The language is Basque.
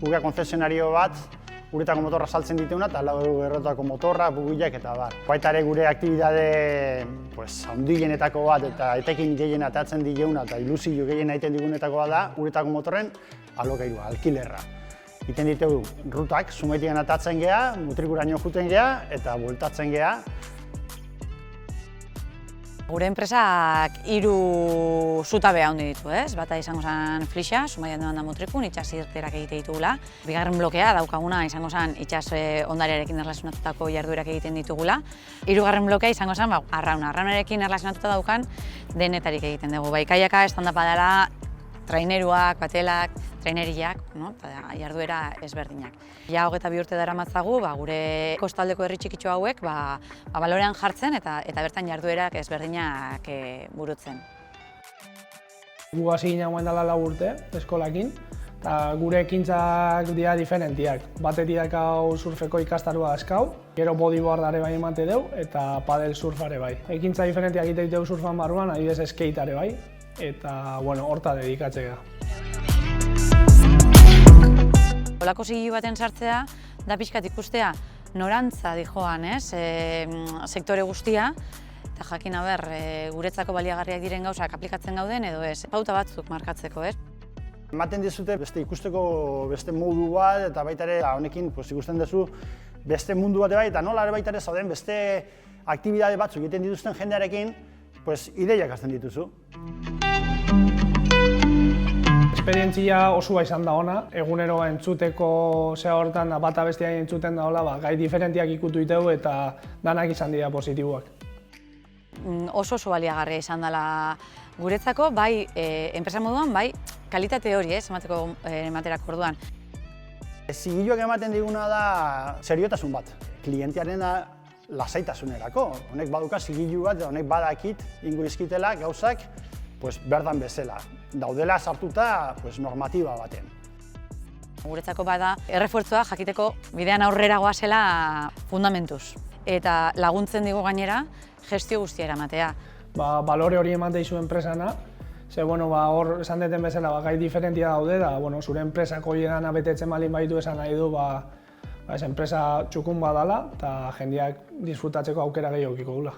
Guga konzesionario bat, uretako motorra saltzen diteuna eta lau errotako motorra, bugiak eta bar. Baita ere gure aktibidade handienetako bat eta etekin gehien atatzen digeuna eta ilusio gehien egiten digunetako bat da uretako motorren alokairua, alkilerra. Egiten ditugu rutak, Zumaitigan atatzen geha, Mutrikuraino joeten geha eta bueltatzen geha. Gure enpresak 3 zutabe handi ditu, ez? Bata izango zen Flixa, Zumaian doan da Mutrikun, itsas irteerak egite ditugula. Bigarren blokea daukaguna izango zen itsas ondarearekin erlazionatutako jarduerak egiten ditugula. Hirugarren blokea izango zen arraunarekin erlazionatuta daukan denetarik egiten dugu. Bai, kaiaka estandapa dela traineruak, batelak, traineriak, eta jarduera ezberdinak. Ja 22 urte daramatzagu gure kostaldeko herri txikitxo hauek balorean jartzen eta bertan jarduerak ezberdinak burutzen. Gu hasi ginen guen dela 4 urte eskolakin, eta gure ekintzak dira diferentiak. Batetik dakau surfeko ikastarua eskau, gero bodyboardare bai emate deu eta padel surfare bai. Ekintza diferentiak egite ditugu surfan barruan, adibidez skateare bai, eta horta dedikatzea. Olako zigilu baten sartzea da pixkat ikustea norantza dijoan, sektore guztia, eta jakin guretzako baliagarriak diren gauzak aplikatzen gauden edo ez, pauta batzuk markatzeko, ez? Ematen dizute ikusteko beste modu bat eta baita ere honekin ikusten duzu beste mundu bat bai eta nola ere baita ere zauden beste aktibidade batzuk egiten dituzten jendearekin ideiak hasten dituzu. Esperientzia osua izan da ona, egunero entzuteko zea hortan bata bestia entzuten da hola, gai diferentiak ikutu ditugu eta danak izan dira positiboak. Oso baliagarria izan dela guretzako, bai enpresa moduan, bai kalitate hori ematerako orduan. Zigiluak ematen diguna da seriotasun bat, klientearen lasaitasunerako. Honek baduka zigilu bat, honek badakit ingo izkitela gauzak berdan bezala. Daudela sartuta normatiba baten. Guretzako bada errefuertzua jakiteko bidean aurrera goazela fundamentuz. Eta laguntzen digu gainera gestio guztia eramatea. Balore hori emate izu enpresana, hor esan deten bezala gai diferentia daude da, zure enpresako hiedan betetzen balin baitu esan nahi du enpresa txukun badala eta jendeak disfrutatzeko aukera gehiago dula.